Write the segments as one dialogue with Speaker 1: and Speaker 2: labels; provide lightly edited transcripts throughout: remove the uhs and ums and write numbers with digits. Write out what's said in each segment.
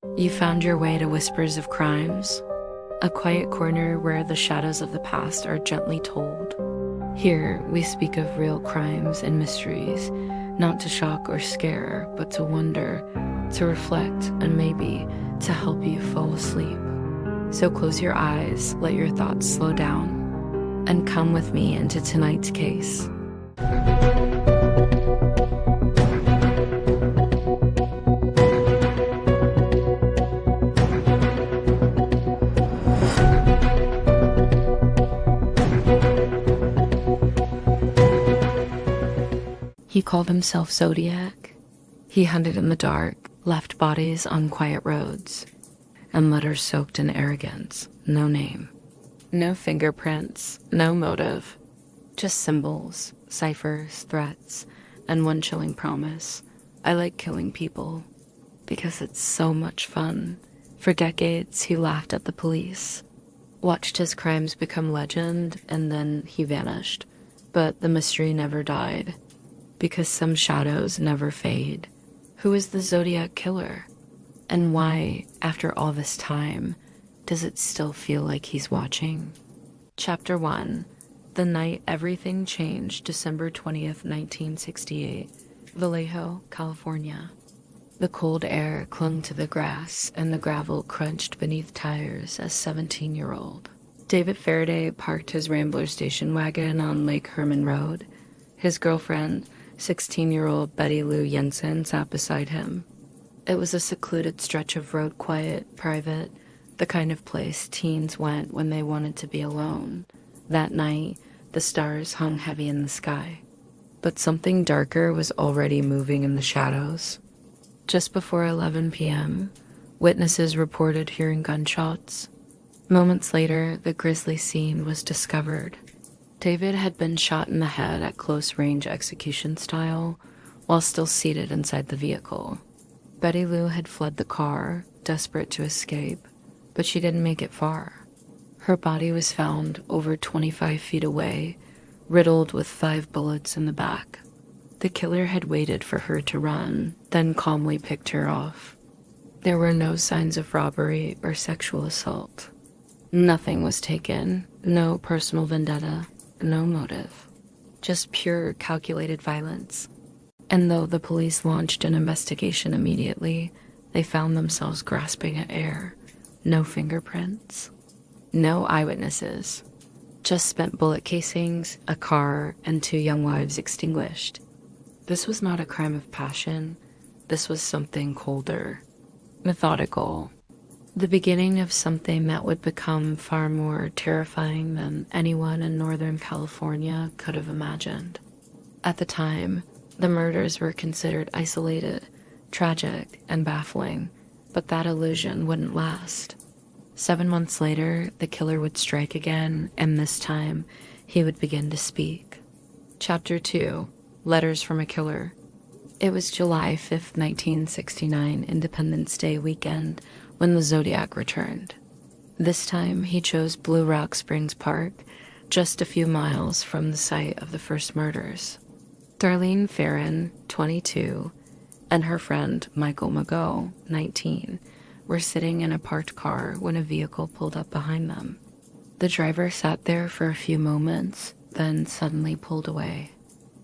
Speaker 1: You found your way to Whispers of Crimes, a quiet corner where the shadows of the past are gently told. Here, we speak of real crimes and mysteries, not to shock or scare, but to wonder, to reflect, and maybe to help you fall asleep. So close your eyes, let your thoughts slow down, and come with me into tonight's case. He called himself Zodiac. He hunted in the dark, left bodies on quiet roads, and letters soaked in arrogance. No name, no fingerprints, no motive, just symbols, ciphers, threats, and one chilling promise. I like killing people because it's so much fun. For decades, he laughed at the police, watched his crimes become legend, and then he vanished. But the mystery never died, because some shadows never fade. Who is the Zodiac Killer? And why, after all this time, does it still feel like he's watching? Chapter 1. The Night Everything Changed, December 20th, 1968, Vallejo, California. The cold air clung to the grass, and the gravel crunched beneath tires as 17-year-old David Faraday parked his Rambler station wagon on Lake Herman Road. His girlfriend, 16-year-old Betty Lou Jensen, sat beside him. It was a secluded stretch of road, quiet, private, the kind of place teens went when they wanted to be alone. That night, the stars hung heavy in the sky, but something darker was already moving in the shadows. Just before 11 p.m., witnesses reported hearing gunshots. Moments later, the grisly scene was discovered. David had been shot in the head at close-range execution style while still seated inside the vehicle. Betty Lou had fled the car, desperate to escape, but she didn't make it far. Her body was found over 25 feet away, riddled with 5 bullets in the back. The killer had waited for her to run, then calmly picked her off. There were no signs of robbery or sexual assault. Nothing was taken, no personal vendetta, no motive. Just pure, calculated violence. And though the police launched an investigation immediately, they found themselves grasping at air. No fingerprints, no eyewitnesses. Just spent bullet casings, a car, and 2 young lives extinguished. This was not a crime of passion. This was something colder, methodical. The beginning of something that would become far more terrifying than anyone in Northern California could have imagined. At the time, the murders were considered isolated, tragic, and baffling, but that illusion wouldn't last. 7 months later, the killer would strike again, and this time, he would begin to speak. Chapter 2. Letters from a Killer. It was July 5th, 1969, Independence Day weekend, when the Zodiac returned. This time, he chose Blue Rock Springs Park, just a few miles from the site of the first murders. Darlene Farron, 22, and her friend Michael Mago, 19, were sitting in a parked car when a vehicle pulled up behind them. The driver sat there for a few moments, then suddenly pulled away.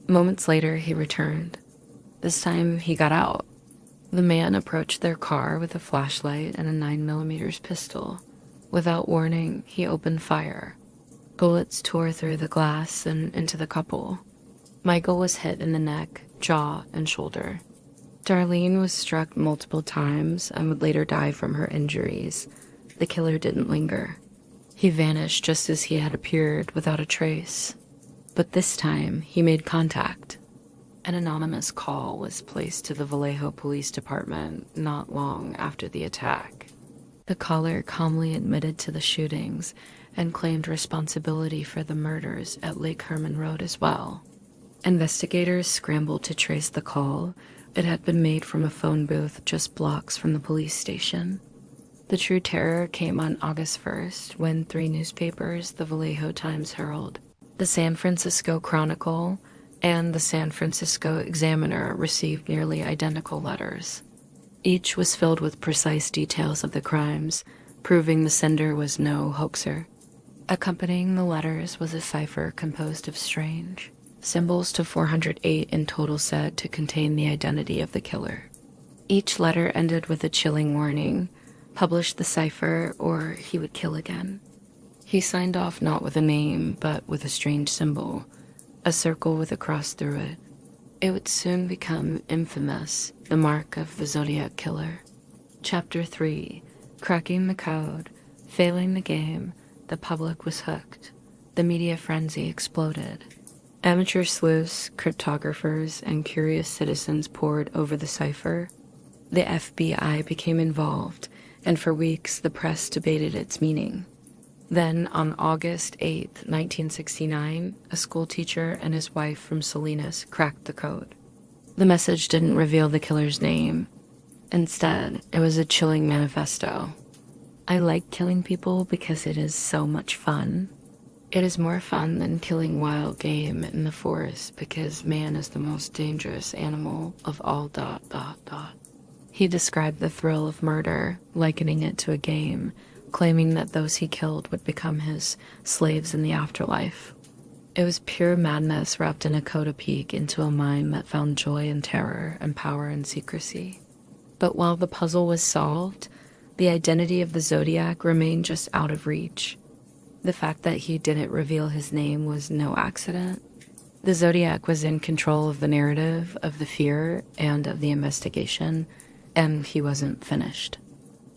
Speaker 1: Moments later, he returned. This time, he got out. The man approached their car with a flashlight and a 9mm pistol. Without warning, he opened fire. Bullets tore through the glass and into the couple. Michael was hit in the neck, jaw, and shoulder. Darlene was struck multiple times and would later die from her injuries. The killer didn't linger. He vanished just as he had appeared, without a trace. But this time, he made contact. An anonymous call was placed to the Vallejo Police Department not long after the attack. The caller calmly admitted to the shootings and claimed responsibility for the murders at Lake Herman Road as well. Investigators scrambled to trace the call. It had been made from a phone booth just blocks from the police station. The true terror came on August 1st when 3 newspapers, the Vallejo Times-Herald, the San Francisco Chronicle, and the San Francisco Examiner received nearly identical letters. Each was filled with precise details of the crimes, proving the sender was no hoaxer. Accompanying the letters was a cipher composed of strange symbols to 408 in total, said to contain the identity of the killer. Each letter ended with a chilling warning: publish the cipher or he would kill again. He signed off not with a name, but with a strange symbol, a circle with a cross through it. It would soon become infamous, the mark of the Zodiac Killer. Chapter 3. Cracking the code. Failing the game, the public was hooked. The media frenzy exploded. Amateur sleuths, cryptographers, and curious citizens poured over the cipher. The FBI became involved, and for weeks the press debated its meaning. Then, on August 8, 1969, a schoolteacher and his wife from Salinas cracked the code. The message didn't reveal the killer's name. Instead, it was a chilling manifesto. I like killing people because it is so much fun. It is more fun than killing wild game in the forest because man is the most dangerous animal of all ... He described the thrill of murder, likening it to a game, claiming that those he killed would become his slaves in the afterlife. It was pure madness wrapped in a coda peek into a mind that found joy in terror and power in secrecy. But while the puzzle was solved, the identity of the Zodiac remained just out of reach. The fact that he didn't reveal his name was no accident. The Zodiac was in control of the narrative, of the fear, and of the investigation, and he wasn't finished.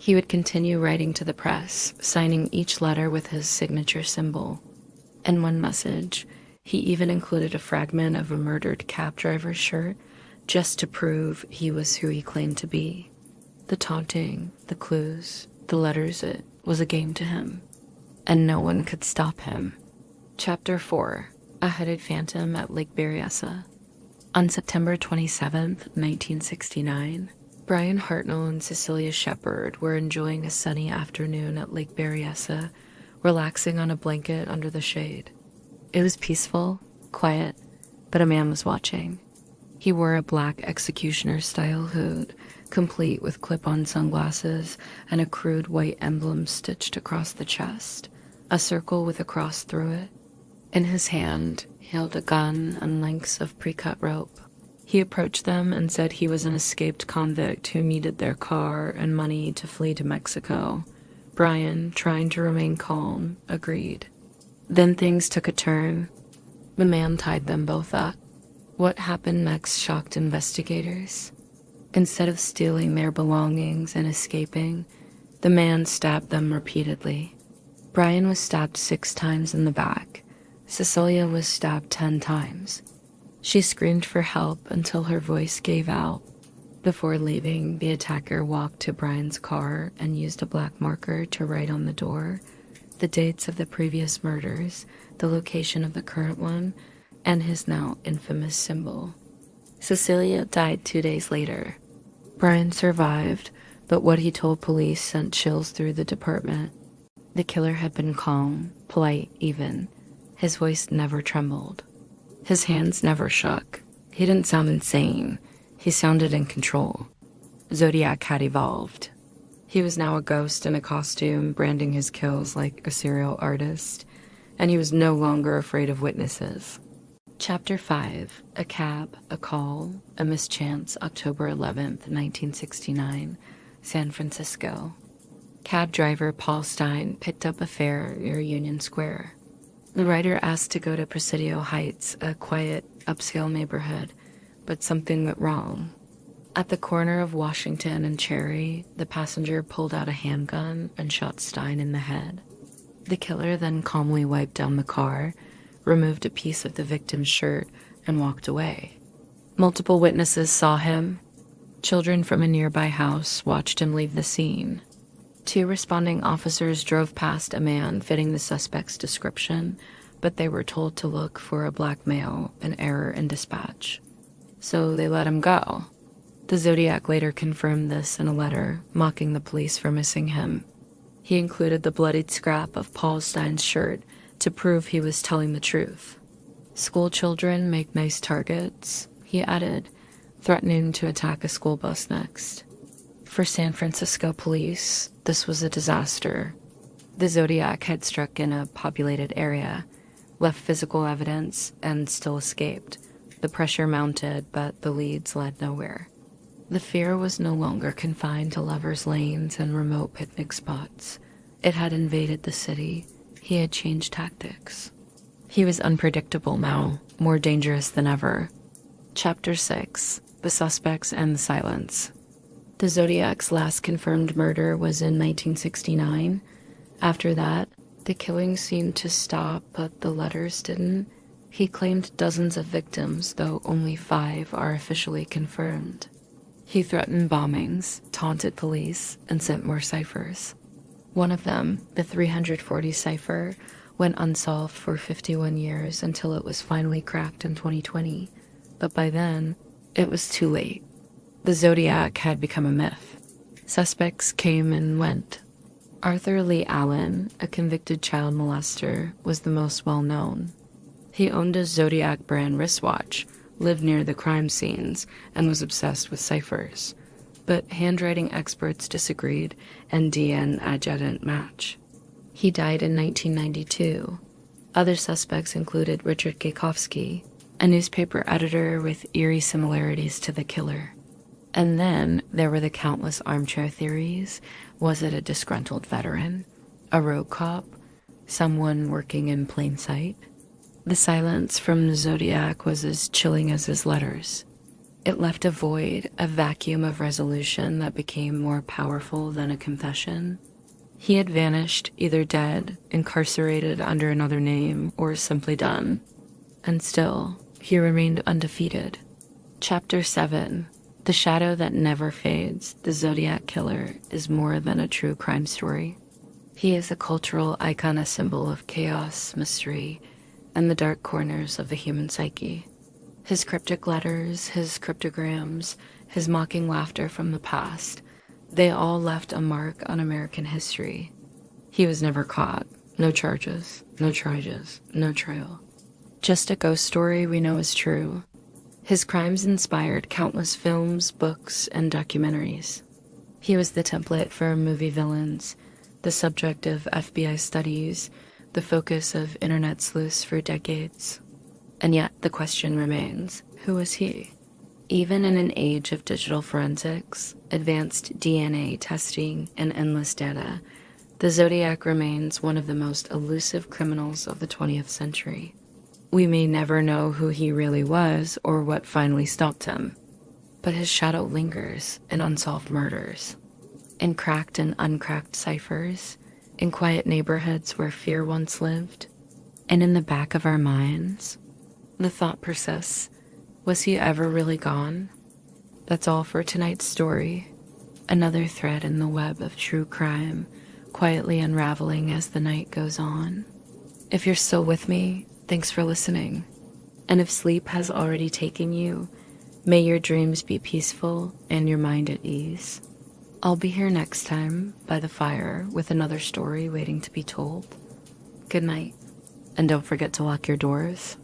Speaker 1: He would continue writing to the press, signing each letter with his signature symbol. In one message, he even included a fragment of a murdered cab driver's shirt just to prove he was who he claimed to be. The taunting, the clues, the letters, it was a game to him. And no one could stop him. Chapter 4. A Hooded Phantom at Lake Berryessa. On September 27, 1969, Brian Hartnell and Cecilia Shepard were enjoying a sunny afternoon at Lake Berryessa, relaxing on a blanket under the shade. It was peaceful, quiet, but a man was watching. He wore a black executioner-style hood, complete with clip-on sunglasses and a crude white emblem stitched across the chest, a circle with a cross through it. In his hand, he held a gun and lengths of pre-cut rope. He approached them and said he was an escaped convict who needed their car and money to flee to Mexico. Brian, trying to remain calm, agreed. Then things took a turn. The man tied them both up. What happened next shocked investigators. Instead of stealing their belongings and escaping, the man stabbed them repeatedly. Brian was stabbed 6 times in the back. Cecilia was stabbed 10 times. She screamed for help until her voice gave out. Before leaving, the attacker walked to Brian's car and used a black marker to write on the door the dates of the previous murders, the location of the current one, and his now infamous symbol. Cecilia died 2 days later. Brian survived, but what he told police sent chills through the department. The killer had been calm, polite even. His voice never trembled. His hands never shook. He didn't sound insane. He sounded in control. Zodiac had evolved. He was now a ghost in a costume, branding his kills like a serial artist, and he was no longer afraid of witnesses. Chapter 5. A Cab, a Call, a Mischance, October 11th, 1969, San Francisco. Cab driver Paul Stein picked up a fare near Union Square. The writer asked to go to Presidio Heights, a quiet, upscale neighborhood, but something went wrong. At the corner of Washington and Cherry, the passenger pulled out a handgun and shot Stein in the head. The killer then calmly wiped down the car, removed a piece of the victim's shirt, and walked away. Multiple witnesses saw him. Children from a nearby house watched him leave the scene. 2 responding officers drove past a man fitting the suspect's description, but they were told to look for a black male, an error in dispatch. So they let him go. The Zodiac later confirmed this in a letter, mocking the police for missing him. He included the bloodied scrap of Paul Stein's shirt to prove he was telling the truth. School children make nice targets, he added, threatening to attack a school bus next. For San Francisco police, this was a disaster. The Zodiac had struck in a populated area, left physical evidence, and still escaped. The pressure mounted, but the leads led nowhere. The fear was no longer confined to lovers' lanes and remote picnic spots. It had invaded the city. He had changed tactics. He was unpredictable now, more dangerous than ever. Chapter 6: The Suspects and the Silence. The Zodiac's last confirmed murder was in 1969. After that, the killings seemed to stop, but the letters didn't. He claimed dozens of victims, though only 5 are officially confirmed. He threatened bombings, taunted police, and sent more ciphers. One of them, the 340 cipher, went unsolved for 51 years until it was finally cracked in 2020. But by then, it was too late. The Zodiac had become a myth. Suspects came and went. Arthur Lee Allen, a convicted child molester, was the most well-known. He owned a Zodiac brand wristwatch, lived near the crime scenes, and was obsessed with ciphers. But handwriting experts disagreed, and DNA didn't match. He died in 1992. Other suspects included Richard Gajkowski, a newspaper editor with eerie similarities to the killer. And then there were the countless armchair theories. Was it a disgruntled veteran? A rogue cop? Someone working in plain sight? The silence from the Zodiac was as chilling as his letters. It left a void, a vacuum of resolution that became more powerful than a confession. He had vanished, either dead, incarcerated under another name, or simply done. And still, he remained undefeated. Chapter 7: The Shadow That Never Fades. The Zodiac Killer is more than a true crime story. He is a cultural icon, a symbol of chaos, mystery, and the dark corners of the human psyche. His cryptic letters, his cryptograms, his mocking laughter from the past, they all left a mark on American history. He was never caught. No charges, no trial. Just a ghost story we know is true. His crimes inspired countless films, books, and documentaries. He was the template for movie villains, the subject of FBI studies, the focus of internet sleuths for decades. And yet the question remains, who was he? Even in an age of digital forensics, advanced DNA testing, and endless data, the Zodiac remains one of the most elusive criminals of the 20th century. We may never know who he really was or what finally stopped him, but his shadow lingers in unsolved murders, in cracked and uncracked ciphers, in quiet neighborhoods where fear once lived, and in the back of our minds. The thought persists, was he ever really gone? That's all for tonight's story. Another thread in the web of true crime, quietly unraveling as the night goes on. If you're still with me, thanks for listening. And if sleep has already taken you, may your dreams be peaceful and your mind at ease. I'll be here next time by the fire with another story waiting to be told. Good night, and don't forget to lock your doors.